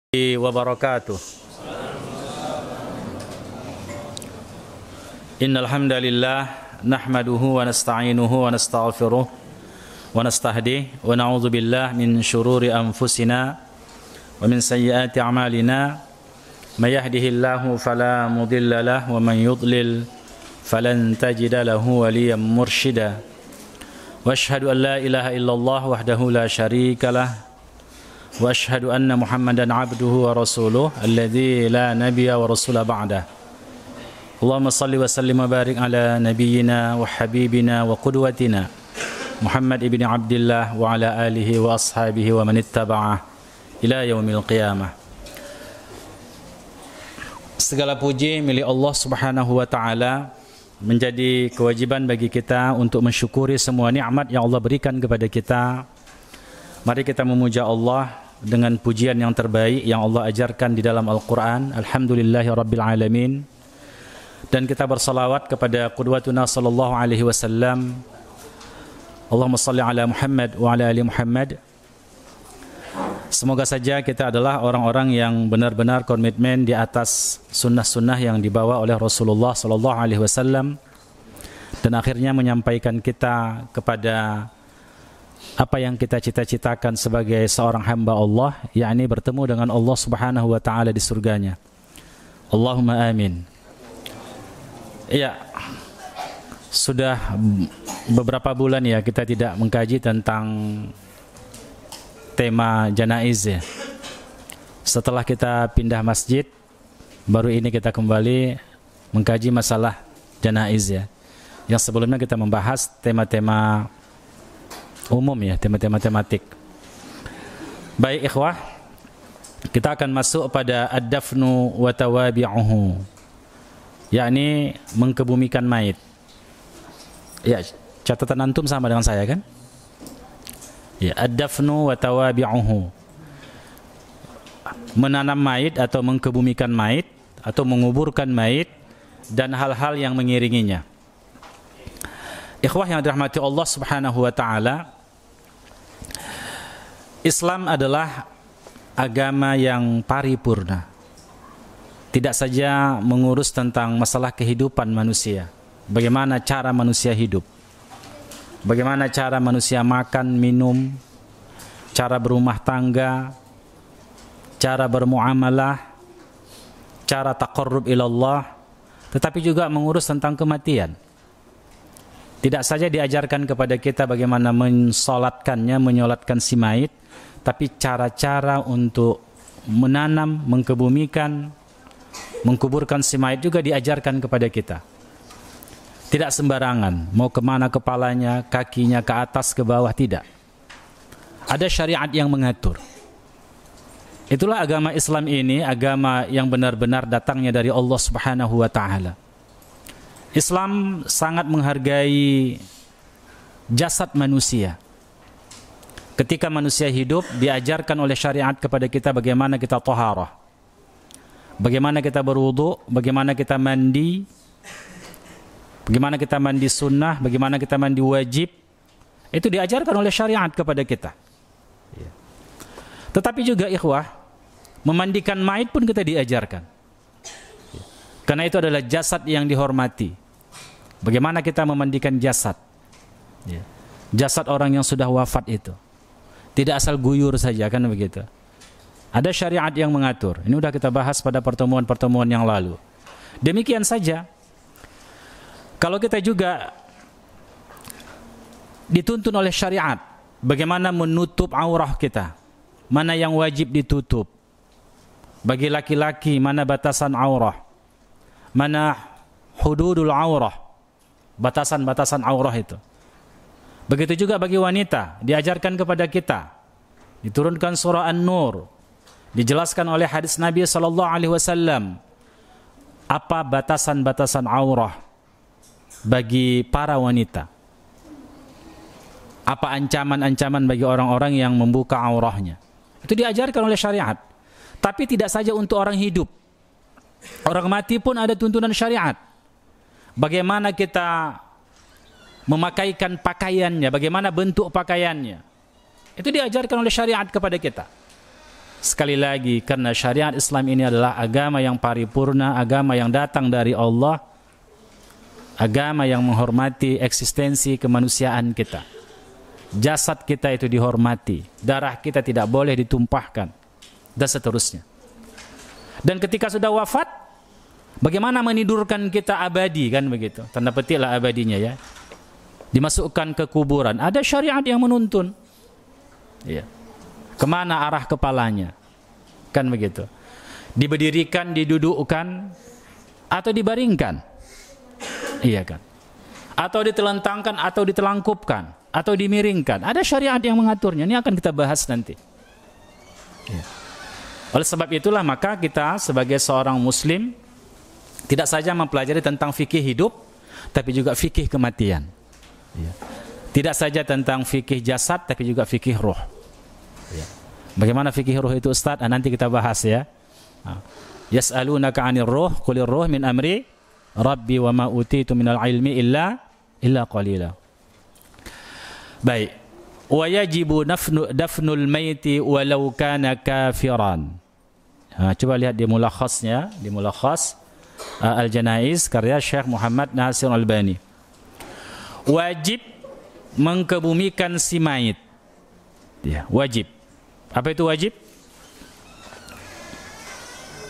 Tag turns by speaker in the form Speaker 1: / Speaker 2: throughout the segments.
Speaker 1: wabarakatuh. Innal hamdalillah nahmaduhu wa nasta'inuhu wa nastaghfiruh wa nastahdihi wa na'udzu billahi min shururi anfusina wa min sayyiati a'malina may yahdihillahu fala mudilla lahu wa man yudlil falan tajida lahu waliyyan mursyida wa asyhadu an la ilaha illallah wahdahu la syarika lah wa asyhadu anna Muhammadan abduhu wa rasuluh alladzi la nabiyya wa rasula ba'dah. Allahumma salli wa sallim wa barik ala nabiyyina wa habibina wa qudwatina Muhammad ibn Abdillah wa ala alihi wa ashabihi wa man ittaba'ah ila yaumil qiyamah. Segala puji milik Allah Subhanahu wa taala, menjadi kewajiban bagi kita untuk mensyukuri semua nikmat yang Allah berikan kepada kita. Mari kita memuja Allah dengan pujian yang terbaik yang Allah ajarkan di dalam Al-Quran. Alhamdulillahirabbil alamin. Dan kita bersalawat kepada qudwatuna sallallahu alaihi wasallam. Allahumma salli ala Muhammad wa ala ali Muhammad. Semoga saja kita adalah orang-orang yang benar-benar komitmen di atas sunnah-sunnah yang dibawa oleh Rasulullah sallallahu alaihi wasallam, dan akhirnya menyampaikan kita kepada apa yang kita cita-citakan sebagai seorang hamba Allah, yakni bertemu dengan Allah Subhanahu wa taala di surganya. Allahumma amin. Ya, sudah beberapa bulan ya kita tidak mengkaji tentang tema janaiz ya. Setelah kita pindah masjid, baru ini kita kembali mengkaji masalah janaiz ya. Yang sebelumnya kita membahas tema-tema umum ya, tema-tema tematik. Baik ikhwah, kita akan masuk pada ad-dafnu wa tawabi'uhu, yakni mengkebumikan mayit. Ya, catatan antum sama dengan saya kan? Ya, ad-dafnu wa tawabi'uhu, menanam mayit atau mengkebumikan mayit atau menguburkan mayit dan hal-hal yang mengiringinya. Ikhwah yang dirahmati Allah Subhanahu wa taala, Islam adalah agama yang paripurna. Tidak saja mengurus tentang masalah kehidupan manusia, bagaimana cara manusia hidup, bagaimana cara manusia makan, minum, cara berumah tangga, cara bermuamalah, cara taqarrub ilallah, tetapi juga mengurus tentang kematian. Tidak saja diajarkan kepada kita bagaimana mensolatkannya, menyolatkan si mayit, tapi cara-cara untuk menanam, mengkebumikan, mengkuburkan si mayit juga diajarkan kepada kita. Tidak sembarangan, mau kemana kepalanya, kakinya, ke atas, ke bawah, tidak. Ada syariat yang mengatur. Itulah agama Islam ini, agama yang benar-benar datangnya dari Allah Subhanahu wa ta'ala. Islam sangat menghargai jasad manusia. Ketika manusia hidup, diajarkan oleh syariat kepada kita bagaimana kita taharah, bagaimana kita berwudu, bagaimana kita mandi, bagaimana kita mandi sunnah, bagaimana kita mandi wajib. Itu diajarkan oleh syariat kepada kita. Tetapi juga ikhwah, memandikan mayit pun kita diajarkan. Karena itu adalah jasad yang dihormati. Bagaimana kita memandikan jasad? Jasad orang yang sudah wafat itu. Tidak asal guyur saja, kan begitu. Ada syariat yang mengatur. Ini sudah kita bahas pada pertemuan-pertemuan yang lalu. Demikian saja, kalau kita juga dituntun oleh syariat, bagaimana menutup aurah kita, mana yang wajib ditutup. Bagi laki-laki, mana batasan aurah, mana hududul aurah, batasan-batasan aurah itu. Begitu juga bagi wanita, diajarkan kepada kita, diturunkan surah An-Nur, dijelaskan oleh hadis Nabi sallallahu alaihi wasallam apa batasan-batasan aurah bagi para wanita. Apa ancaman-ancaman bagi orang-orang yang membuka aurahnya. Itu diajarkan oleh syariat. Tapi tidak saja untuk orang hidup. Orang mati pun ada tuntunan syariat. Bagaimana kita memakaikan pakaiannya, bagaimana bentuk pakaiannya. Itu diajarkan oleh syariat kepada kita. Sekali lagi, karena syariat Islam ini adalah agama yang paripurna, agama yang datang dari Allah, agama yang menghormati eksistensi kemanusiaan kita. Jasad kita itu dihormati, darah kita tidak boleh ditumpahkan, dan seterusnya. Dan ketika sudah wafat, bagaimana menidurkan kita abadi, kan begitu? Tanda petiklah abadinya ya. Dimasukkan ke kuburan, ada syariat yang menuntun. Iya. Kemana arah kepalanya? Kan begitu. Diberdirikan, didudukkan, atau dibaringkan? Iya kan? Atau ditelentangkan, atau ditelangkupkan, atau dimiringkan. Ada syariat yang mengaturnya. Ini akan kita bahas nanti. Iya. Oleh sebab itulah maka kita sebagai seorang muslim tidak saja mempelajari tentang fikih hidup, tapi juga fikih kematian. Iya. Tidak saja tentang fikih jasad, tapi juga fikih roh. Ya. Bagaimana fikih ruh itu Ustaz? Nanti kita bahas ya. Yas'alunaka 'anil ruh, qulir ruh min amri rabbi wa ma utitu minal ilmi illa qalila. Baik. Wa yajibu dafnul maiti walau kana kafiran. Coba lihat di mulakhasnya, di mulakhas Al-Janaiz karya Syekh Muhammad Nasir Al-Albani. Wajib mengkebumikan si mayit. Ya, wajib. Apa itu wajib?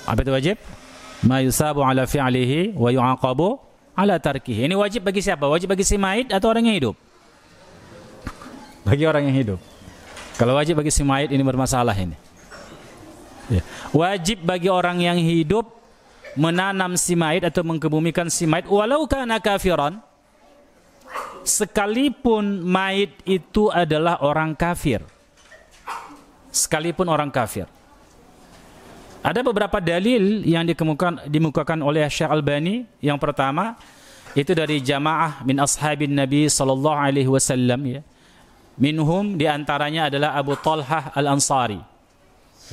Speaker 1: Apa itu wajib? Ma yusabu ala fi'lihi wa yu'aqabu ala tarkihi. Ini wajib bagi siapa? Wajib bagi si mayit atau orang yang hidup? Bagi orang yang hidup. Kalau wajib bagi si mayit ini bermasalah ini. Ya. Wajib bagi orang yang hidup menanam si mayit atau mengkebumikan si mayit walau kana kafiran. Sekalipun mayit itu adalah orang kafir. Sekalipun orang kafir. Ada beberapa dalil yang dikemukakan oleh Syekh Albani. Yang pertama itu dari jamaah min ashabin Nabi sallallahu alaihi wasallam ya. Minhum diantaranya adalah Abu Talhah Al-Ansari.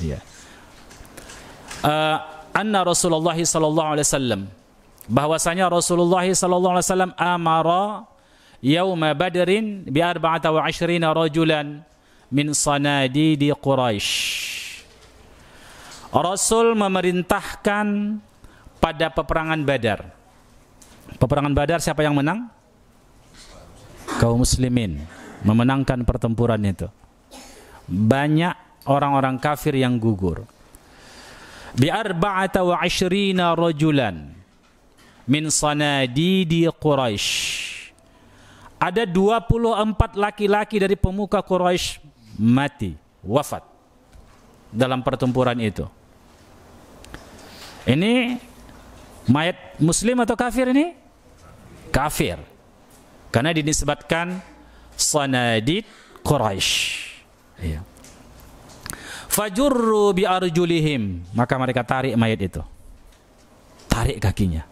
Speaker 1: Ya. Anna Rasulullah sallallahu alaihi wasallam, bahwasanya Rasulullah sallallahu alaihi wasallam amara yauma Badrin bi 24 rajulan min sanadidi Quraisy. Rasul memerintahkan pada peperangan Badar. Peperangan Badar siapa yang menang? Kaum muslimin memenangkan pertempuran itu. Banyak orang-orang kafir yang gugur. Bi 24 rajulan min sanadidi Quraisy. Ada 24 laki-laki dari pemuka Quraisy mati, wafat dalam pertempuran itu. Ini mayat muslim atau kafir ini? Kafir. Karena dinisbatkan sanadid Quraisy. Iya. Fajurru bi arjulihim, maka mereka tarik mayat itu. Tarik kakinya.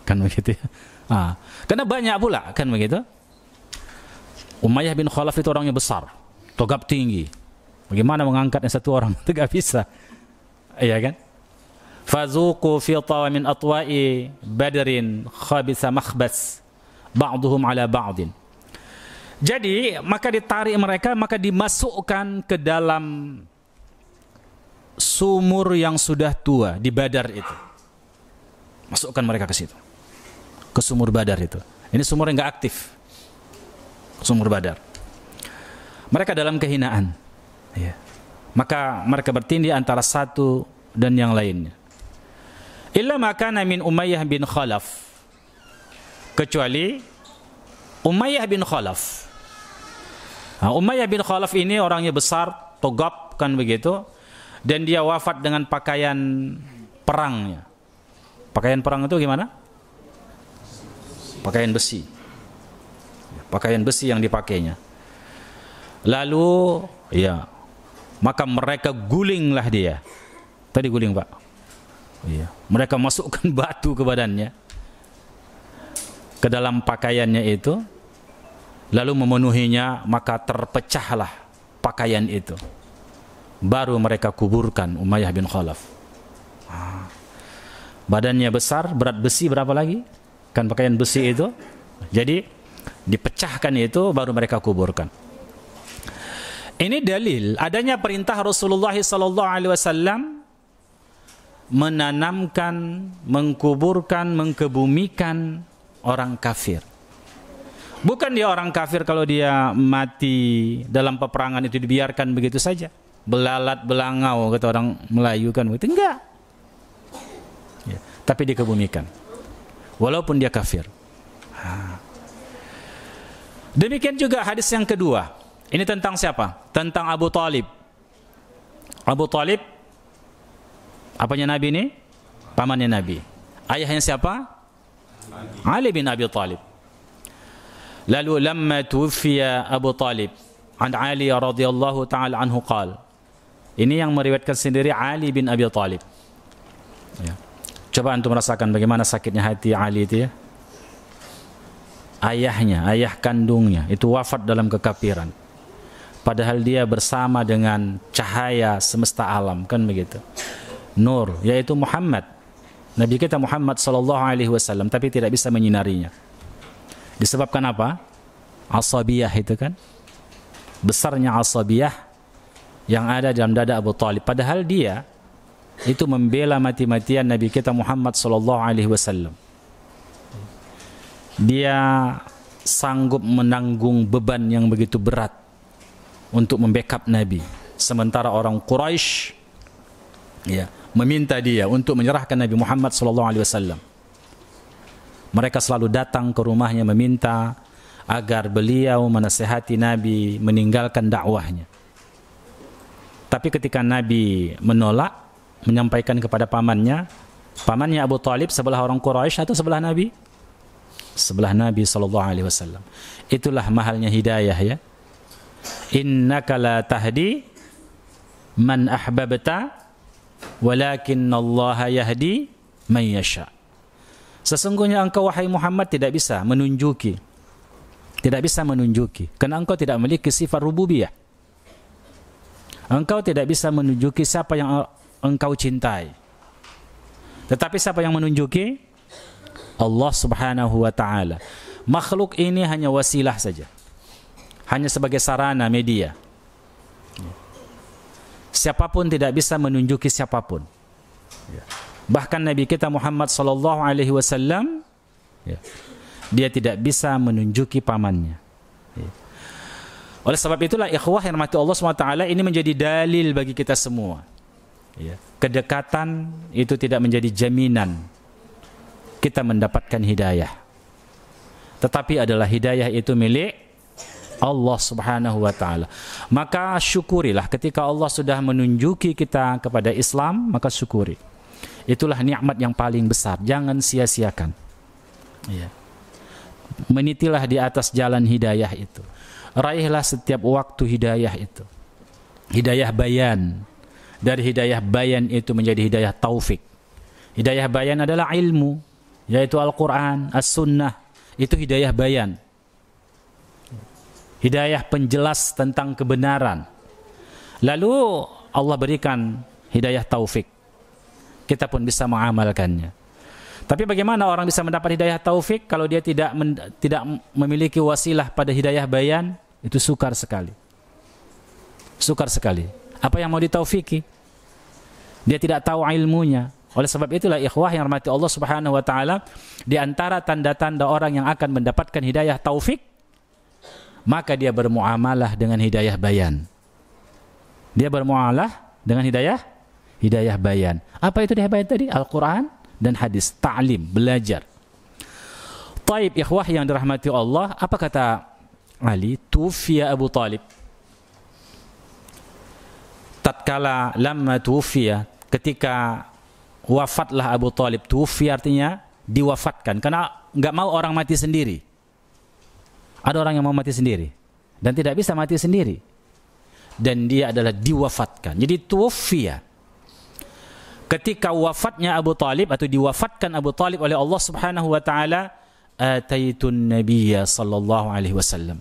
Speaker 1: Kan begitu ya? Karena banyak pula, kan begitu? Umayyah bin Khalaf itu orangnya besar, togap tinggi. Bagaimana mengangkatnya satu orang? Tidak bisa. Iya kan? Fazuqu fi tawamin atwa'i badrin khabisa makhbas ba'duhum ala ba'din. Jadi, maka ditarik mereka, maka dimasukkan ke dalam sumur yang sudah tua di Badar itu. Masukkan mereka ke situ. Ke sumur Badar itu. Ini sumur yang enggak aktif. Sumur Badar. Mereka dalam kehinaan. Ya. Maka mereka bertindih antara satu dan yang lainnya. Illa makana min Umayyah bin Khalaf. Kecuali Umayyah bin Khalaf. Umayyah bin Khalaf ini orangnya besar, togap kan begitu. Dan dia wafat dengan pakaian perangnya. Pakaian perang itu gimana? Pakaian besi. Pakaian besi yang dipakainya. Lalu ya, maka mereka gulinglah dia. Tadi guling Pak. Iya. Mereka masukkan batu ke badannya, ke dalam pakaiannya itu, lalu memenuhinya, maka terpecahlah pakaian itu. Baru mereka kuburkan Umayyah bin Khalaf. Badannya besar, berat besi berapa lagi? Kan pakaian besi itu. Jadi dipecahkan itu, baru mereka kuburkan. Ini dalil adanya perintah Rasulullah SAW menanamkan, mengkuburkan, mengkebumikan orang kafir. Bukan dia orang kafir kalau dia mati dalam peperangan itu dibiarkan begitu saja, belalat belangau kata orang Melayu kan begitu, enggak. Ya, tapi dikebumikan walaupun dia kafir. Demikian juga hadis yang kedua. Ini tentang siapa? Tentang Abu Talib. Abu Talib apanya Nabi ini? Pamannya Nabi. Ayahnya siapa? Ali bin Abi Talib. Lalu lamma tuwfiya Abu Talib an Ali radhiyallahu taala anhu qala. Ini yang meriwayatkan sendiri Ali bin Abi Talib. Ya. Coba antum merasakan bagaimana sakitnya hati Ali itu ya. Ayahnya, ayah kandungnya itu wafat dalam kekafiran. Padahal dia bersama dengan cahaya semesta alam, kan begitu. Nur, yaitu Muhammad. Nabi kita Muhammad sallallahu alaihi wasallam, tapi tidak bisa menyinarinya. Disebabkan apa? Asabiyah itu kan. Besarnya asabiyah yang ada dalam dada Abu Talib. Padahal dia itu membela mati-matian Nabi kita Muhammad sallallahu alaihi wasallam. Dia sanggup menanggung beban yang begitu berat untuk membackup Nabi. Sementara orang Quraisy ya, meminta dia untuk menyerahkan Nabi Muhammad sallallahu alaihi wasallam. Mereka selalu datang ke rumahnya meminta agar beliau menasihati Nabi meninggalkan dakwahnya. Tapi ketika Nabi menolak, menyampaikan kepada pamannya Abu Talib sebelah orang Quraisy atau sebelah Nabi? Sebelah Nabi sallallahu alaihi wasallam. Itulah mahalnya hidayah ya. Innaka la tahdi man ahbabta walakinnallaha yahdi man yasha. Sesungguhnya engkau wahai Muhammad tidak bisa menunjuki, karena engkau tidak memiliki sifat rububiyah. Engkau tidak bisa menunjuki siapa yang engkau cintai. Tetapi siapa yang menunjuki? Allah Subhanahu wa taala. Makhluk ini hanya wasilah saja. Hanya sebagai sarana media. Siapapun tidak bisa menunjuki siapapun. Bahkan Nabi kita Muhammad sallallahu alaihi wasallam dia tidak bisa menunjuki pamannya. Oleh sebab itulah ikhwah yang rahmati Allah SWT, ini menjadi dalil bagi kita semua. Kedekatan itu tidak menjadi jaminan kita mendapatkan hidayah. Tetapi adalah hidayah itu milik Allah Subhanahu wa taala. Maka syukurilah ketika Allah sudah menunjuki kita kepada Islam, maka syukuri. Itulah nikmat yang paling besar, jangan sia-siakan. Menitilah di atas jalan hidayah itu. Raihlah setiap waktu hidayah itu. Hidayah bayan. Dari hidayah bayan itu menjadi hidayah taufik. Hidayah bayan adalah ilmu, yaitu Al-Quran, As-Sunnah. Itu hidayah bayan. Hidayah penjelas tentang kebenaran. Lalu Allah berikan hidayah taufik. Kita pun bisa mengamalkannya. Tapi bagaimana orang bisa mendapat hidayah taufik kalau dia tidak memiliki wasilah pada hidayah bayan? Itu sukar sekali. Sukar sekali. Apa yang mau ditaufiki? Dia tidak tahu ilmunya. Oleh sebab itulah ikhwah yang rahmati Allah Subhanahu wa taala, di antara tanda-tanda orang yang akan mendapatkan hidayah taufik, maka dia bermuamalah dengan hidayah bayan. Dia bermuamalah dengan hidayah bayan. Apa itu hidayah bayan tadi? Al-Quran dan hadis, ta'lim, belajar. Taib ikhwah yang dirahmati Allah, apa kata Ali? Tufiya Abu Talib. Tatkala lamma tufiya, ketika wafatlah Abu Talib. Tufiya artinya diwafatkan, karena enggak mau orang mati sendiri. Ada orang yang mau mati sendiri dan tidak bisa mati sendiri, dan dia adalah diwafatkan. Jadi tufiya. Ketika wafatnya Abu Talib atau diwafatkan Abu Talib oleh Allah Subhanahu wa taala, ataitun nabiyya sallallahu alaihi wasallam.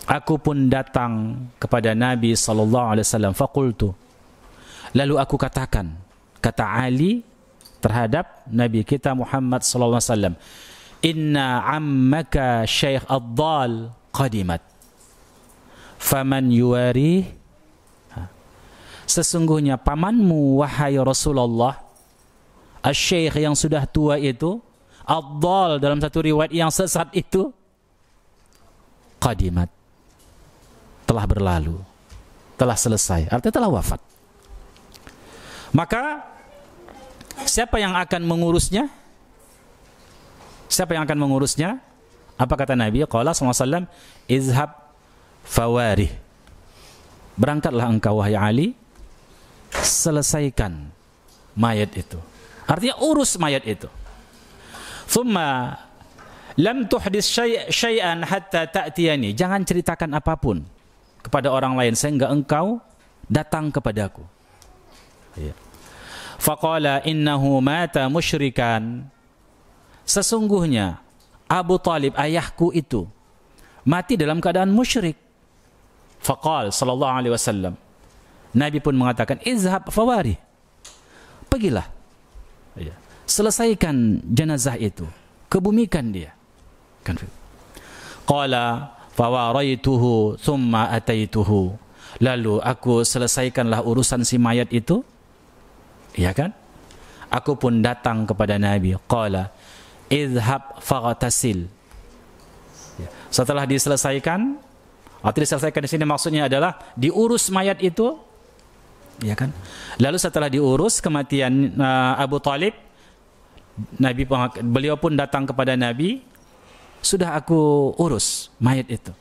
Speaker 1: Aku pun datang kepada Nabi sallallahu alaihi wasallam, faqultu. Lalu aku katakan, kata Ali terhadap Nabi kita Muhammad sallallahu alaihi wasallam, inna ammaka Syekh Ad-Dal qadimat. faman yuwari, sesungguhnya pamanmu wahai Rasulullah, asy-syekh yang sudah tua itu, ad-dhal dalam satu riwayat yang sesat itu, qadimat, telah berlalu, telah selesai, artinya telah wafat. Maka siapa yang akan mengurusnya? Siapa yang akan mengurusnya? Apa kata Nabi? Qala sallallahu alaihi wasallam, izhab fawarih. Berangkatlah engkau wahai Ali, selesaikan mayat itu. Artinya urus mayat itu. Thumma lam tuhdis syai'an hatta ta'tiyani. Jangan ceritakan apapun kepada orang lain sehingga engkau datang kepadaku. Faqala innahu mata musyrikan. Sesungguhnya Abu Talib ayahku itu mati dalam keadaan musyrik. Faqal sallallahu alaihi wasallam, Nabi pun mengatakan, izhab fawari, pergilah, selesaikan jenazah itu, kebumikan dia. Qala fawaraituhu thumma ataituhu, lalu aku selesaikanlah urusan si mayat itu, iya kan? Aku pun datang kepada Nabi. Qala izhab faghtasil. Setelah diselesaikan, atau diselesaikan di sini maksudnya adalah diurus mayat itu, ya kan? Lalu setelah diurus kematian Abu Talib, beliau pun datang kepada Nabi, sudah aku urus mayat itu.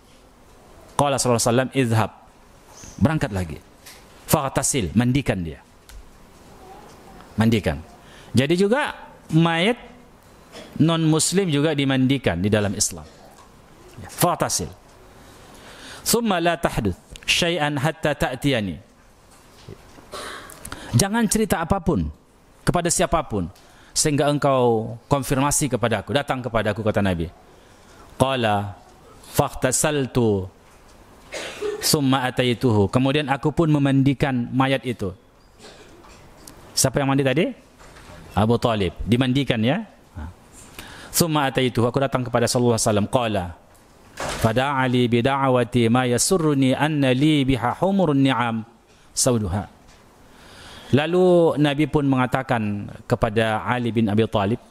Speaker 1: Qala sallallahu alaihi wasallam izhab, berangkat lagi, faghtasil, mandikan dia, mandikan. Jadi juga mayat non muslim juga dimandikan di dalam Islam. Faghtasil. Thumma la tahduth syai'an hatta ta'tiyani. Jangan cerita apapun kepada siapapun sehingga engkau konfirmasi kepadaku, datang kepadaku, kata Nabi. Qala faghtasaltu thumma ataituhu. Kemudian aku pun memandikan mayat itu. Siapa yang mandi tadi? Abu Talib. Dimandikan, ya. Thumma ataituhu, aku datang kepada sallallahu alaihi wasallam. Qala fada'a li bida'awati ma yasurruni anna li biha humurun ni'am sauduha. Lalu Nabi pun mengatakan kepada Ali bin Abi Talib,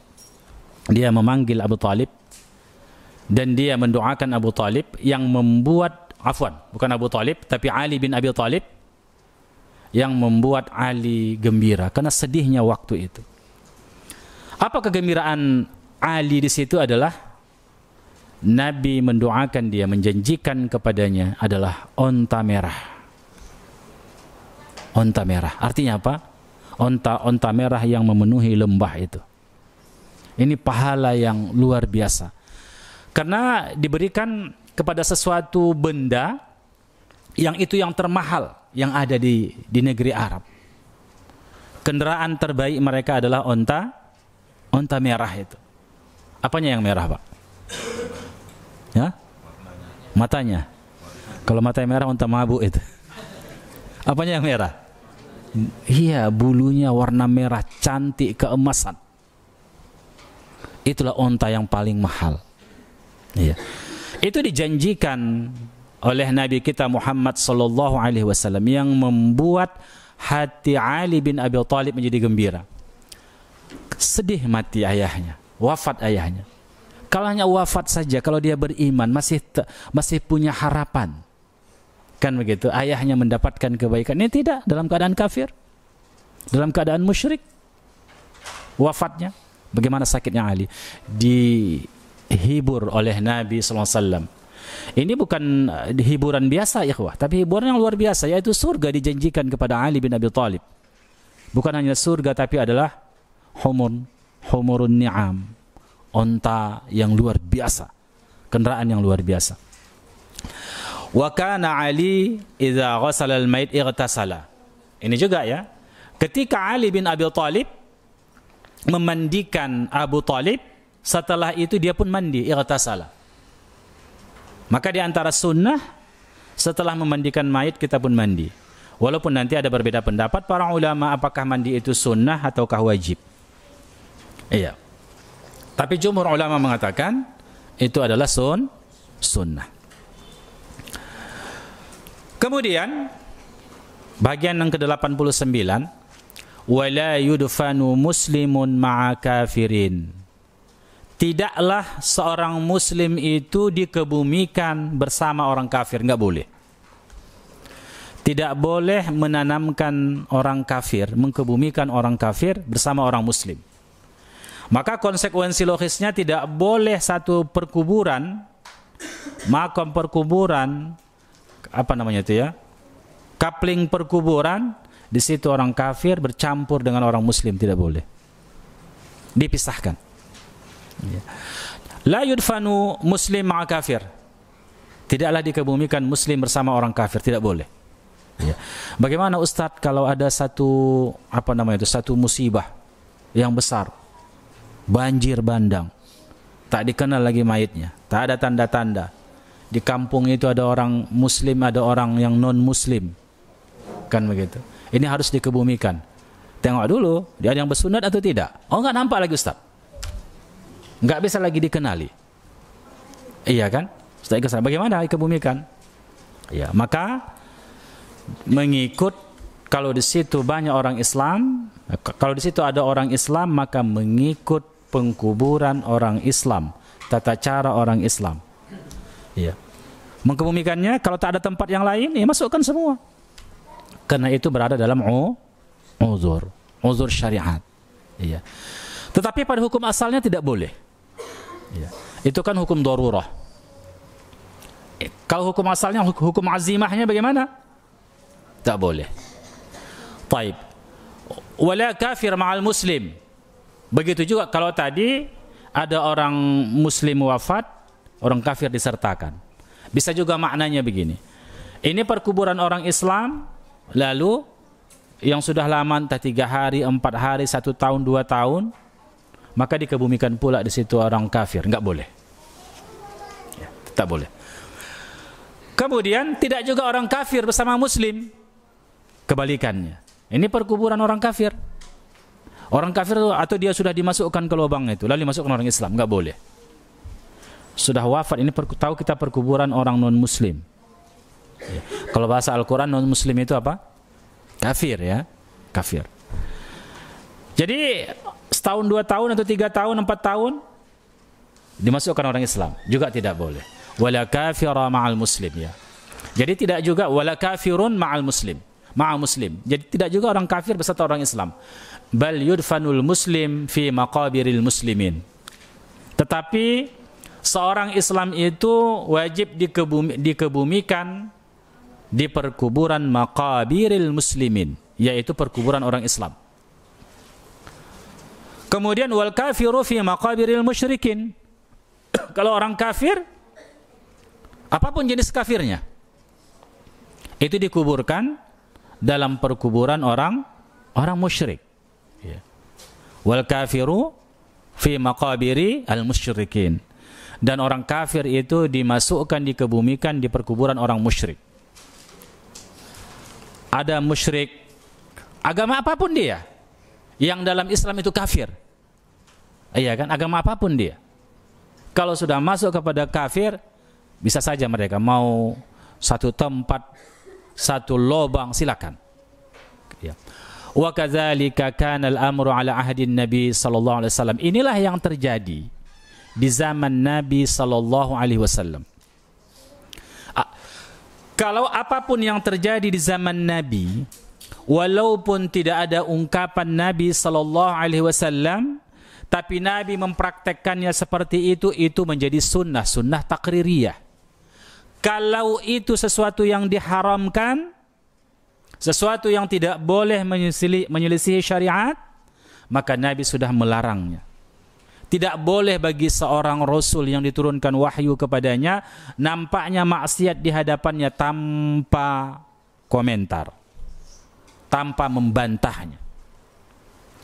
Speaker 1: dia memanggil Abu Talib dan dia mendoakan Abu Talib yang membuat, bukan Abu Talib tapi Ali bin Abi Talib yang membuat Ali gembira karena sedihnya waktu itu. Apa kegembiraan Ali di situ adalah Nabi mendoakan dia, menjanjikan kepadanya adalah onta merah. Onta merah. Artinya apa? Onta merah yang memenuhi lembah itu. Ini pahala yang luar biasa. Karena diberikan kepada sesuatu benda yang itu yang termahal yang ada di negeri Arab. Kendaraan terbaik mereka adalah onta merah itu. Apanya yang merah, Pak? Ya? Matanya. Kalau matanya merah, onta mabuk itu. Apanya yang merah? Iya, bulunya warna merah, cantik, keemasan. Itulah onta yang paling mahal. Iya. Itu dijanjikan oleh Nabi kita Muhammad sallallahu alaihi wasallam yang membuat hati Ali bin Abi Talib menjadi gembira. Sedih mati ayahnya, wafat ayahnya. Kalau hanya wafat saja, kalau dia beriman masih punya harapan. Kan begitu, ayahnya mendapatkan kebaikan. Ini tidak, dalam keadaan kafir, dalam keadaan musyrik, wafatnya. Bagaimana sakitnya Ali? Dihibur oleh Nabi SAW. Ini bukan hiburan biasa, ikhwah, tapi hiburan yang luar biasa, yaitu surga dijanjikan kepada Ali bin Abi Talib. Bukan hanya surga, tapi adalah humurun ni'am, onta yang luar biasa, kendaraan yang luar biasa. Wa kana Ali idza ghasala al-mayt ightasala. Ini juga, ya. Ketika Ali bin Abi Talib memandikan Abu Talib, setelah itu dia pun mandi, ightasala. Maka di antara sunnah, setelah memandikan mayit kita pun mandi. Walaupun nanti ada berbeda pendapat para ulama apakah mandi itu sunnah ataukah wajib. Iya. Tapi jumhur ulama mengatakan itu adalah sunnah. Kemudian bagian yang ke-89, wala yudfanu muslimun ma'a kafirin. Tidaklah seorang muslim itu dikebumikan bersama orang kafir, enggak boleh. Tidak boleh menanamkan orang kafir, mengkebumikan orang kafir bersama orang muslim. Maka konsekuensi logisnya tidak boleh satu perkuburan, makam perkuburan, apa namanya itu ya, kapling perkuburan, di situ orang kafir bercampur dengan orang muslim, tidak boleh. Dipisahkan. La yudfanu muslim ma'a kafir. Tidaklah dikebumikan muslim bersama orang kafir, tidak boleh. Bagaimana Ustadz kalau ada satu satu musibah yang besar, banjir bandang, tak dikenal lagi mayitnya, tak ada tanda-tanda. Di kampung itu ada orang muslim, ada orang yang non muslim, kan begitu. Ini harus dikebumikan. Tengok dulu dia ada yang bersunat atau tidak. Oh, enggak nampak lagi Ustaz, enggak bisa lagi dikenali. Iya kan Ustaz, bagaimana dikebumikan? Ya, maka mengikut, kalau di situ banyak orang Islam, kalau di situ ada orang Islam, maka mengikut pengkuburan orang Islam, tata cara orang Islam. Ya. Mengkebumikannya kalau tak ada tempat yang lain, ya masukkan semua. Karena itu berada dalam uzur syariat. Ya. Tetapi pada hukum asalnya tidak boleh. Ya. Itu kan hukum darurah. Kalau hukum asalnya, hukum azimahnya bagaimana? Tak boleh. Taib. Wala kafir ma'al muslim. Begitu juga kalau tadi ada orang muslim wafat, orang kafir disertakan. Bisa juga maknanya begini. Ini perkuburan orang Islam, lalu yang sudah lama entah 3 hari, 4 hari, 1 tahun, 2 tahun, maka dikebumikan pula di situ orang kafir. Enggak boleh. Ya, tak boleh. Kemudian tidak juga orang kafir bersama muslim. Kebalikannya. Ini perkuburan orang kafir. Orang kafir itu, atau dia sudah dimasukkan ke lubang itu, lalu dimasukkan orang Islam, enggak boleh. Sudah wafat, ini tahu kita perkuburan orang non muslim. Ya. Kalau bahasa Al-Quran non muslim itu apa? Kafir, ya, kafir. Jadi setahun, 2 tahun atau 3 tahun, 4 tahun dimasukkan orang Islam, juga tidak boleh. Wala kafira ma'al muslim, ya. Jadi tidak juga wala kafirun ma'al muslim. Ma'a muslim. Jadi tidak juga orang kafir beserta orang Islam. Bal yudfanul muslim fi maqabiril muslimin. Tetapi seorang Islam itu wajib dikebumikan di perkuburan maqabiril muslimin, yaitu perkuburan orang Islam. Kemudian wal kafiru fi maqabiril musyrikin. Kalau orang kafir, apapun jenis kafirnya, itu dikuburkan dalam perkuburan orang musyrik. Ya. Wal kafiru fi maqabiri al musyrikin. Dan orang kafir itu dimasukkan, dikebumikan di perkuburan orang musyrik. Ada musyrik agama apapun dia, yang dalam Islam itu kafir. Iya kan, agama apapun dia. Kalau sudah masuk kepada kafir, bisa saja mereka mau satu tempat, satu lubang, silakan. Ya. Wa kadzalika kana al-amru ala ahdi Nabi sallallahu alaihi wasallam. Inilah yang terjadi di zaman Nabi sallallahu alaihi wasallam. Kalau apapun yang terjadi di zaman Nabi, walaupun tidak ada ungkapan Nabi sallallahu alaihi wasallam, tapi Nabi mempraktekkannya seperti itu menjadi sunnah takririyah. Kalau itu sesuatu yang diharamkan, sesuatu yang tidak boleh menyelisihi syariat, maka Nabi sudah melarangnya. Tidak boleh bagi seorang Rasul yang diturunkan wahyu kepadanya, nampaknya maksiat di hadapannya tanpa komentar, tanpa membantahnya.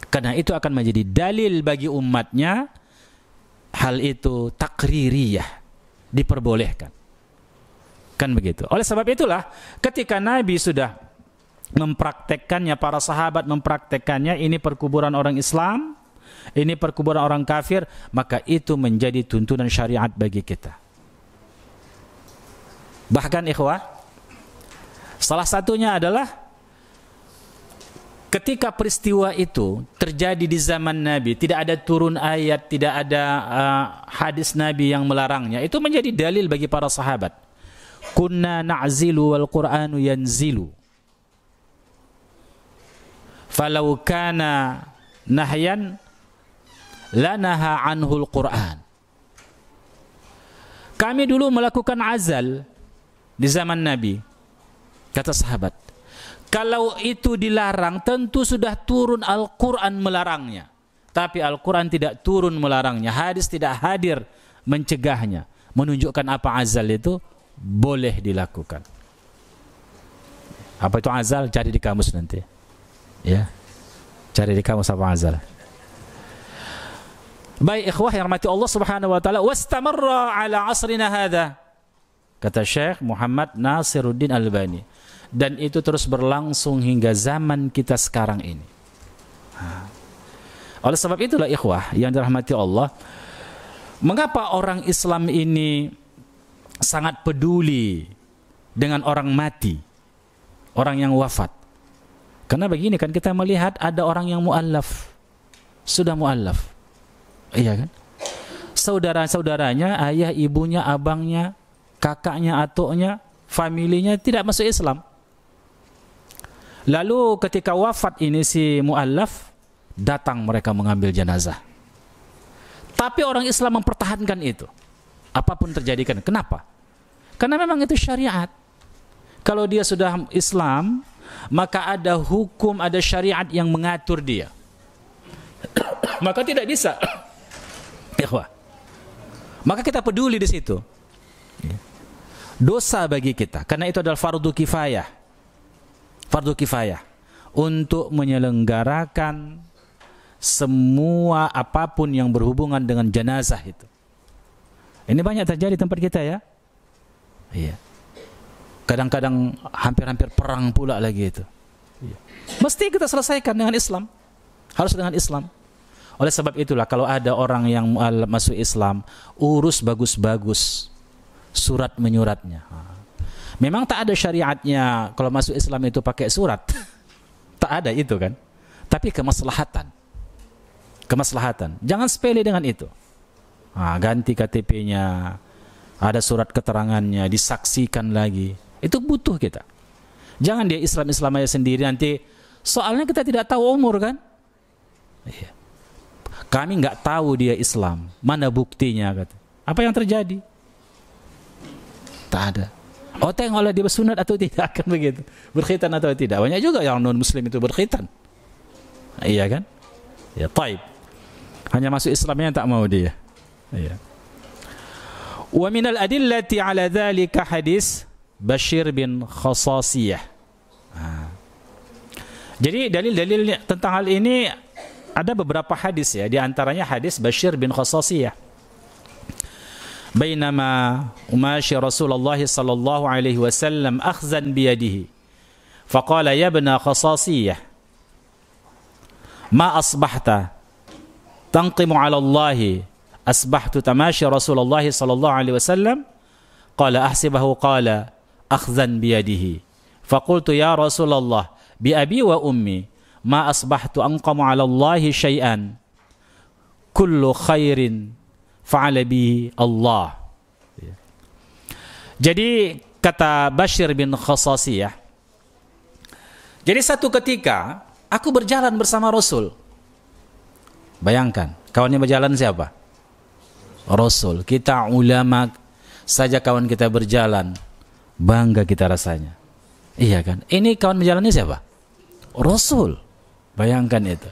Speaker 1: Karena itu akan menjadi dalil bagi umatnya, hal itu takririyah, diperbolehkan. Kan begitu. Oleh sebab itulah ketika Nabi sudah mempraktekkannya, para sahabat mempraktekkannya, ini perkuburan orang Islam, ini perkuburan orang kafir, maka itu menjadi tuntunan syariat bagi kita. Bahkan ikhwah, Salah satunya adalah ketika peristiwa itu terjadi di zaman Nabi, tidak ada turun ayat, tidak ada hadis Nabi yang melarangnya. Itu menjadi dalil bagi para sahabat. Kunna na'zilu wal Qur'anu yanzilu. Falau kana nahyan lanaha anhul Qur'an. Kami dulu melakukan azal di zaman Nabi. Kata sahabat, kalau itu dilarang, tentu sudah turun Al-Quran melarangnya. Tapi Al-Quran tidak turun melarangnya. Hadis tidak hadir mencegahnya. Menunjukkan apa azal itu boleh dilakukan. Apa itu azal? Cari di kamus nanti. Ya, cari di kamus apa azal. Baik ikhwah yang rahmati Allah Subhanahu wa taala, wastamarra ala asrina hadha. Kata Syekh Muhammad Nasiruddin Albani, dan itu terus berlangsung hingga zaman kita sekarang ini. Oleh sebab itulah ikhwah yang dirahmati Allah, mengapa orang Islam ini sangat peduli dengan orang mati, orang yang wafat? Karena begini kan, kita melihat ada orang yang mu'allaf, sudah mu'allaf, iya kan? Saudara-saudaranya, ayah, ibunya, abangnya, kakaknya, atuknya, familinya tidak masuk Islam. Lalu ketika wafat ini si mu'allaf, datang mereka mengambil jenazah. Tapi orang Islam mempertahankan itu, apapun terjadikan. Kenapa? Karena memang itu syariat. Kalau dia sudah Islam, maka ada hukum, ada syariat yang mengatur dia. Maka tidak bisa. Maka kita peduli di situ. Dosa bagi kita, karena itu adalah fardu kifayah. Fardu kifayah untuk menyelenggarakan semua apapun yang berhubungan dengan jenazah itu. Ini banyak terjadi di tempat kita ya. Iya. Kadang-kadang hampir-hampir perang pula lagi itu. Iya. Mesti kita selesaikan dengan Islam. Harus dengan Islam. Oleh sebab itulah kalau ada orang yang masuk Islam, urus bagus-bagus surat menyuratnya. Memang tak ada syariatnya kalau masuk Islam itu pakai surat. Tak ada itu kan. Tapi kemaslahatan. Kemaslahatan. Jangan sepele dengan itu. Ganti KTP-nya, ada surat keterangannya, disaksikan lagi. Itu butuh kita. Jangan dia Islam-Islam aja sendiri nanti. Soalnya kita tidak tahu umur kan. Iya. Kami nggak tahu dia Islam. Mana buktinya kata. Apa yang terjadi? Tak ada. Oh, tengoklah dia bersunat atau tidak, kan begitu. Berkhitan atau tidak. Banyak juga yang non-muslim itu berkhitan. Iya kan? Ya, taib. Hanya masuk Islamnya tak mau dia. Iya. Wa minal adillati ala dzalika hadis Bashir bin Khasasiyah. Jadi dalil-dalil tentang hal ini ada beberapa hadis ya, di antaranya hadis Bashir bin Khasasiyah. Bainama umashi Rasulullah sallallahu alaihi wasallam akhzan biyadihi faqala ya ibna Khasasiyah ma asbahta tanqimu ala Allah asbahtu tamashi Rasulullah sallallahu alaihi wasallam qala ahsibahu qala akhzan biyadihi faqultu ya Rasulullah bi abi wa ummi ma asbahtu anqamu ala Allah syai'an kullu khairin fa'ala bihi Allah. Jadi kata Bashir bin Khasasiyah, jadi satu ketika aku berjalan bersama Rasul. Bayangkan, kawannya berjalan siapa? Rasul. Kita ulama saja kawan kita berjalan, bangga kita rasanya. Iya kan? Ini kawan berjalannya siapa? Rasul. Bayangkan itu.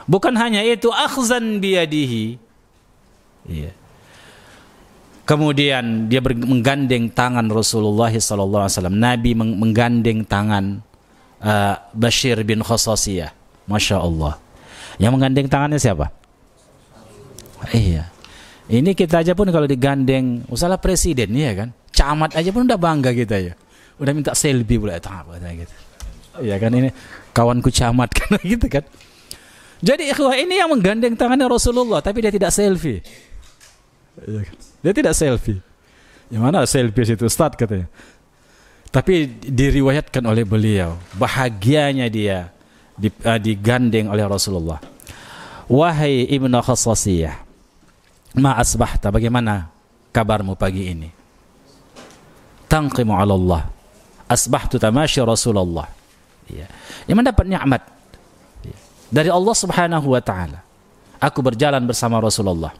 Speaker 1: Bukan hanya itu, akhzan biyadihi. Iya. Kemudian dia menggandeng tangan Rasulullah SAW. Nabi menggandeng tangan Bashir bin Khasasiyah. Masya Allah. Yang menggandeng tangannya siapa? Iya. Ini kita aja pun kalau digandeng, usahalah presiden, ya kan? Camat aja pun udah bangga kita ya. Udah minta selfie pula, gitu. Iya kan, ini kawanku camat kan, gitu kan? Jadi ikhwah, ini yang menggandeng tangannya Rasulullah, tapi dia tidak selfie. Dia tidak selfie. Yang mana selfie situ Ustaz katanya. Tapi diriwayatkan oleh beliau, bahagianya dia digandeng oleh Rasulullah. Wahai Ibnu Khassasiyah, ma asbahta, bagaimana kabarmu pagi ini? Tanqimu ala Allah, asbahtu tamasya Rasulullah. Ya. Yang mendapat nikmat dari Allah Subhanahu wa taala. Aku berjalan bersama Rasulullah.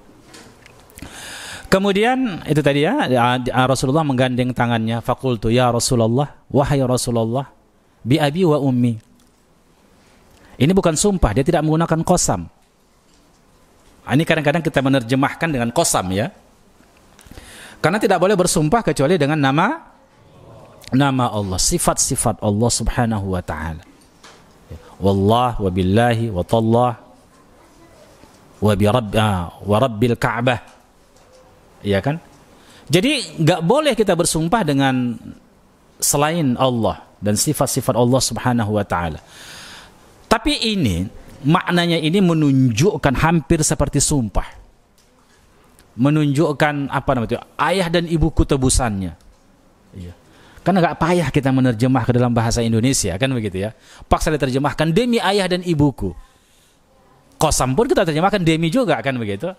Speaker 1: Kemudian itu tadi ya, Rasulullah menggandeng tangannya, faqultu ya Rasulullah, wahai Rasulullah, bi abi wa ummi. Ini bukan sumpah, dia tidak menggunakan qasam. Ini kadang-kadang kita menerjemahkan dengan qasam ya. Karena tidak boleh bersumpah kecuali dengan nama Allah, sifat-sifat Allah Subhanahu wa taala. Wallah wa billahi wa tallah wa rabbil Ka'bah. Iya kan? Jadi nggak boleh kita bersumpah dengan selain Allah dan sifat-sifat Allah Subhanahu wa taala. Tapi ini maknanya ini menunjukkan hampir seperti sumpah. Menunjukkan apa namanya? Ayah dan ibuku tebusannya. Iya. Karena nggak payah kita menerjemah ke dalam bahasa Indonesia, kan begitu ya? Paksa diterjemahkan demi ayah dan ibuku. Qasam pun kita terjemahkan demi juga, kan begitu?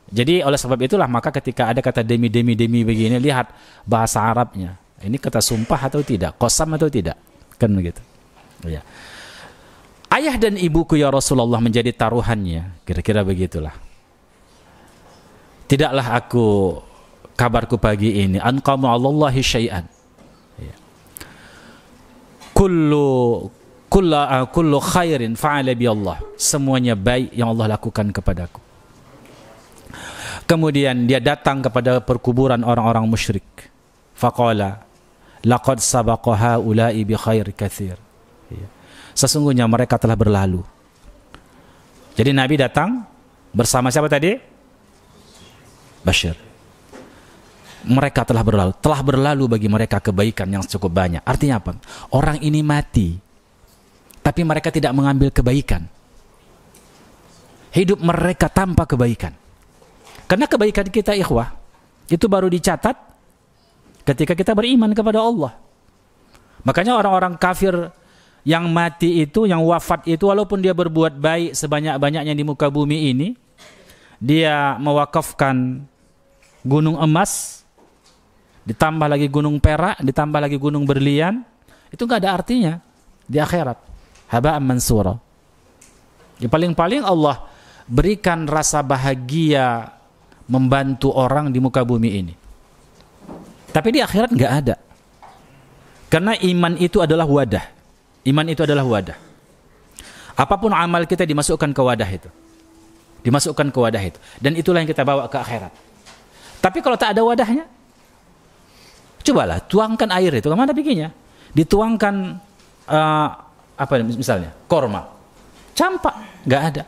Speaker 1: Jadi oleh sebab itulah maka ketika ada kata demi begini, lihat bahasa Arabnya. Ini kata sumpah atau tidak, qasam atau tidak, kan begitu. Ya. Ayah dan ibuku ya Rasulullah menjadi taruhannya, kira-kira begitulah. Tidaklah aku kabarku pagi ini anqamu 'alallahi syai'an. Ya. Kullu khairin fa'ala bi Allah. Semuanya baik yang Allah lakukan kepadaku. Kemudian dia datang kepada perkuburan orang-orang musyrik. Faqala laqad sabaqa haula'i bi khair katsir. Sesungguhnya mereka telah berlalu. Jadi Nabi datang bersama siapa tadi? Bashir. Mereka telah berlalu bagi mereka kebaikan yang cukup banyak. Artinya apa? Orang ini mati, tapi mereka tidak mengambil kebaikan. Hidup mereka tanpa kebaikan. Karena kebaikan kita ikhwah, itu baru dicatat ketika kita beriman kepada Allah. Makanya orang-orang kafir yang mati itu, yang wafat itu, walaupun dia berbuat baik sebanyak-banyaknya di muka bumi ini, dia mewakafkan gunung emas, ditambah lagi gunung perak, ditambah lagi gunung berlian, itu nggak ada artinya di akhirat. Haba'an mansura. Ya, paling-paling Allah berikan rasa bahagia membantu orang di muka bumi ini. Tapi di akhirat nggak ada. Karena iman itu adalah wadah. Iman itu adalah wadah. Apapun amal kita dimasukkan ke wadah itu. Dimasukkan ke wadah itu. Dan itulah yang kita bawa ke akhirat. Tapi kalau tak ada wadahnya, cobalah tuangkan air itu. Kemana bikinnya? Dituangkan apa misalnya? Korma. Campak. Nggak ada.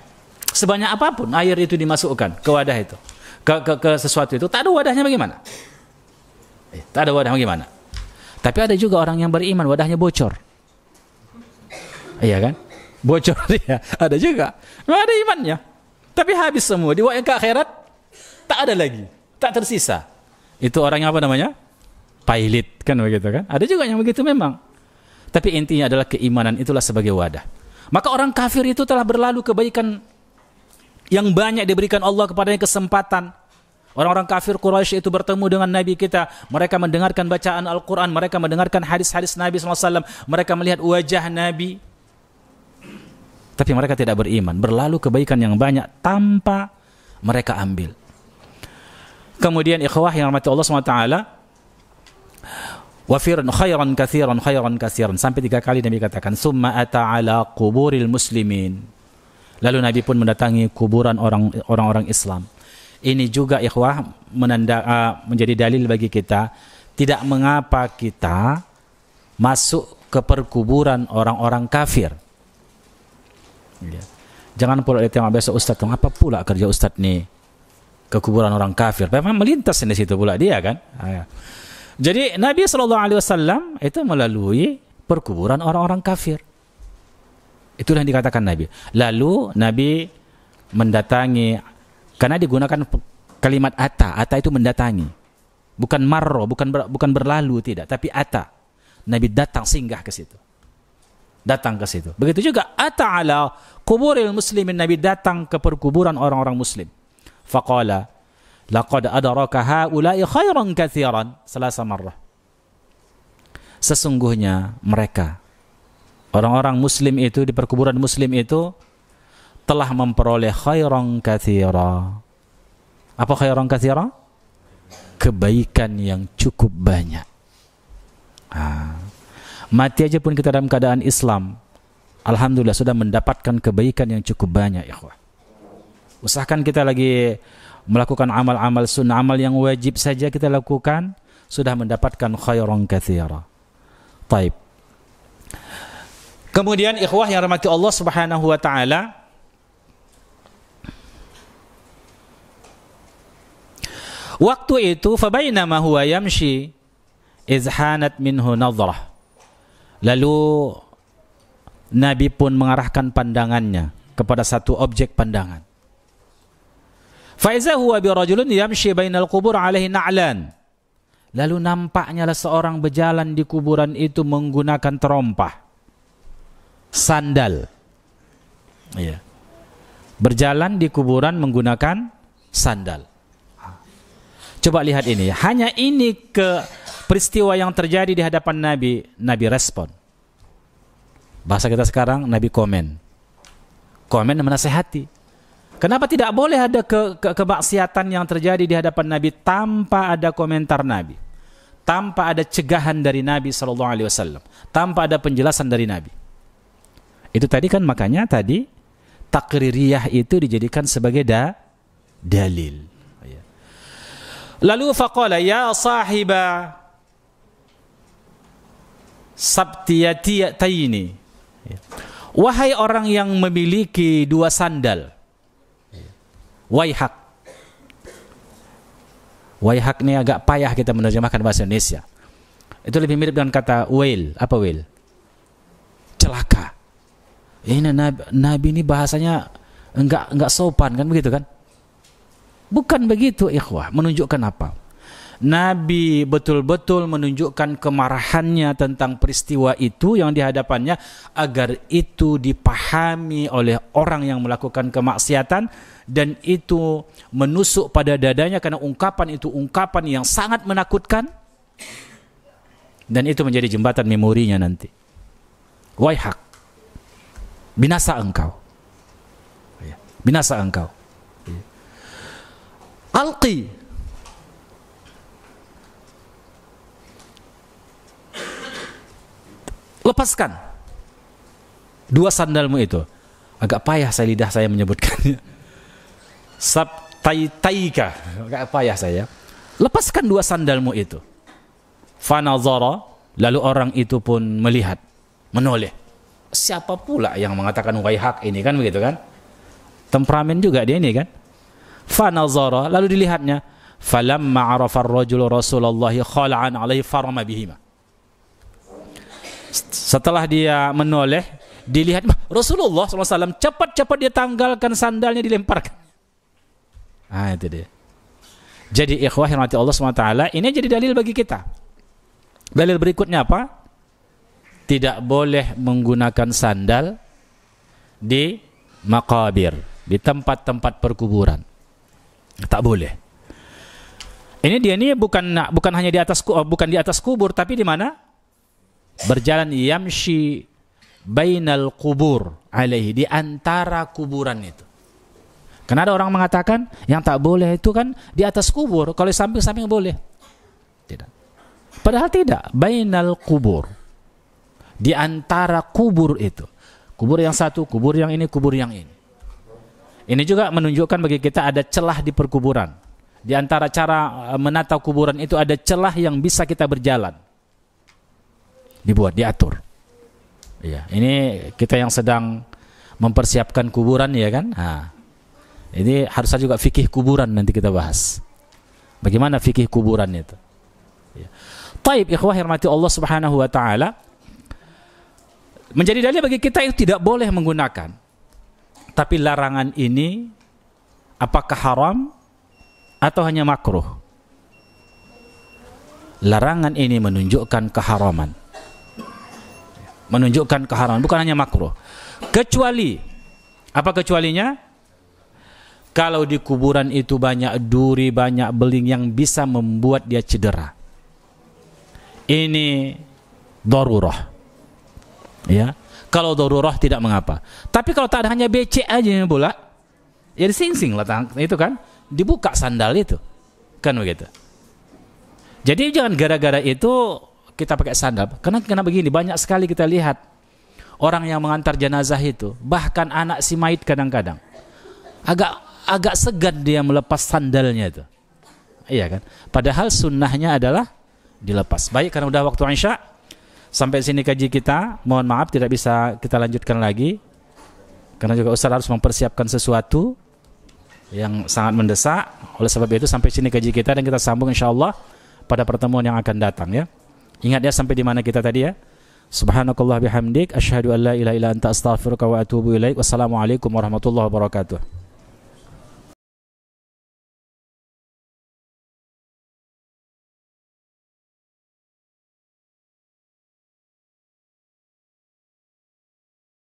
Speaker 1: Sebanyak apapun air itu dimasukkan ke wadah itu. Ke sesuatu itu. Tak ada wadahnya bagaimana? Tak ada wadah bagaimana? Tapi ada juga orang yang beriman, wadahnya bocor. Iya kan? Bocor dia. Ada juga. Nggak ada imannya. Tapi habis semua. Dibawa ke akhirat, tak ada lagi. Tak tersisa. Itu orang yang apa namanya? Pailit. Kan begitu kan? Ada juga yang begitu memang. Tapi intinya adalah keimanan itulah sebagai wadah. Maka orang kafir itu telah berlalu kebaikan yang banyak diberikan Allah kepadanya kesempatan. Orang-orang kafir Quraisy itu bertemu dengan Nabi kita. Mereka mendengarkan bacaan Al-Quran. Mereka mendengarkan hadis-hadis Nabi SAW. Mereka melihat wajah Nabi. Tapi mereka tidak beriman. Berlalu kebaikan yang banyak tanpa mereka ambil. Kemudian ikhwah yang rahmati Allah SWT. Wafiran khairan kathiran. Sampai 3 kali Nabi katakan. Summa ata ala kuburil muslimin. Lalu Nabi pun mendatangi kuburan orang-orang Islam. Ini juga ikhwah menjadi dalil bagi kita. Tidak mengapa kita masuk ke perkuburan orang-orang kafir. Ya. Jangan pula ditengok besok Ustaz, apa pula kerja Ustaz nih ke kuburan orang kafir? Memang melintas di situ pula dia kan. Jadi Nabi SAW itu melalui perkuburan orang-orang kafir. Itulah yang dikatakan Nabi. Lalu Nabi mendatangi, karena digunakan kalimat ata. Ata itu mendatangi. Bukan marro, bukan berlalu, tidak. Tapi ata. Nabi datang singgah ke situ. Datang ke situ. Begitu juga ata'ala kuburil muslimin, Nabi datang ke perkuburan orang-orang muslim. Faqala laqad adraka haula'i khairan katsiran salasa marrah. Sesungguhnya mereka orang-orang muslim itu di perkuburan muslim itu telah memperoleh khairan katsira. Apa khairan katsira? Kebaikan yang cukup banyak. Mati aja pun kita dalam keadaan Islam, alhamdulillah sudah mendapatkan kebaikan yang cukup banyak, ikhwah. Usahakan kita lagi melakukan amal-amal sunnah, amal yang wajib saja kita lakukan, sudah mendapatkan khairan katsira. Taib. Kemudian ikhwah yang rahmati Allah Subhanahu wa taala, waktu itu fabainama huwa yamshi izhanat minhu nadhrah. Lalu Nabi pun mengarahkan pandangannya kepada satu objek pandangan. Fa iza huwa bi rajulin yamshi bainal qubur alaihi na'lan. Lalu nampaknya seorang berjalan di kuburan itu menggunakan terompah, sandal. Iya. Berjalan di kuburan menggunakan sandal. Coba lihat ini. Hanya ini peristiwa yang terjadi di hadapan Nabi, Nabi respon. Bahasa kita sekarang, Nabi komen. Komen dan menasihati. Kenapa tidak boleh ada kemaksiatan yang terjadi di hadapan Nabi tanpa ada komentar Nabi, tanpa ada cegahan dari Nabi SAW, tanpa ada penjelasan dari Nabi? Itu tadi kan, makanya tadi takririyah itu dijadikan sebagai dalil. Lalu faqala ya sahiba sabtiyataini, wahai orang yang memiliki dua sandal, waihak. Waihak ini agak payah kita menerjemahkan bahasa Indonesia. Itu lebih mirip dengan kata wail. Apa wail? Celaka. Ini Nabi ini bahasanya enggak sopan kan, begitu kan? Bukan begitu, ikhwah. Menunjukkan apa? Nabi betul-betul menunjukkan kemarahannya tentang peristiwa itu yang dihadapannya, agar itu dipahami oleh orang yang melakukan kemaksiatan, dan itu menusuk pada dadanya karena ungkapan itu ungkapan yang sangat menakutkan, dan itu menjadi jembatan memorinya nanti. Waihak, binasa engkau, binasa engkau. Alqi, lepaskan dua sandalmu itu. Agak payah lidah saya menyebutkannya. Sabtaitaika, agak payah saya. Lepaskan dua sandalmu itu. Fanazara, lalu orang itu pun melihat, menoleh. Siapa pula yang mengatakan waihak ini, kan begitu kan? Temperamen juga dia ini kan? Fanazara, lalu dilihatnya. Falamma arafa ar-rajulu Rasulullah khala'an alaihi farama bihima. Setelah dia menoleh, dilihat Rasulullah SAW, cepat-cepat dia tanggalkan sandalnya, dilemparkan. Itu dia. Jadi ikhwah yang rahmati Allah SWT, ini jadi dalil bagi kita. Dalil berikutnya apa? Tidak boleh menggunakan sandal di maqabir, di tempat-tempat perkuburan. Tak boleh. Ini dia ini bukan hanya di atas kubur, tapi di mana? Berjalan yamshi bainal kubur alaihi, di antara kuburan itu. Karena ada orang mengatakan yang tak boleh itu kan di atas kubur, kalau di samping-samping boleh. Tidak. Padahal tidak, bainal kubur. Di antara kubur itu. Kubur yang satu, kubur yang ini, kubur yang ini. Ini juga menunjukkan bagi kita ada celah di perkuburan. Di antara cara menata kuburan itu ada celah yang bisa kita berjalan. Dibuat, diatur. Ya, ini kita yang sedang mempersiapkan kuburan, ya kan? Ini harus juga fikih kuburan nanti kita bahas. Bagaimana fikih kuburan itu? Ya. Taib ikhwah rahmati Allah Subhanahu wa taala. Menjadi dalil bagi kita itu tidak boleh menggunakan. Tapi larangan ini apakah haram atau hanya makruh? Larangan ini menunjukkan keharaman. menunjukkan keharaman, bukan hanya makruh. Kecuali, apa kecualinya? Kalau di kuburan itu banyak duri, banyak beling yang bisa membuat dia cedera. Ini darurah. Ya. Kalau darurah tidak mengapa. Tapi kalau tak ada, hanya becek aja bola, ya dising-sing lah itu kan, dibuka sandal itu. Kan begitu. Jadi jangan gara-gara itu kita pakai sandal. Karena begini, banyak sekali kita lihat orang yang mengantar jenazah itu, bahkan anak si mayit kadang-kadang agak segan dia melepas sandalnya itu. Iya kan? Padahal sunnahnya adalah dilepas. Baik, karena udah waktu Isya, sampai sini kaji kita. Mohon maaf tidak bisa kita lanjutkan lagi, karena juga Ustaz harus mempersiapkan sesuatu yang sangat mendesak. Oleh sebab itu sampai sini kaji kita, dan kita sambung insyaallah pada pertemuan yang akan datang ya. Ingat ya sampai di mana kita tadi ya. Subhanakallah bihamdik, asyhadu an la ilaha illa anta astaghfiruka wa atubu ilaik. Wassalamualaikum warahmatullahi wabarakatuh.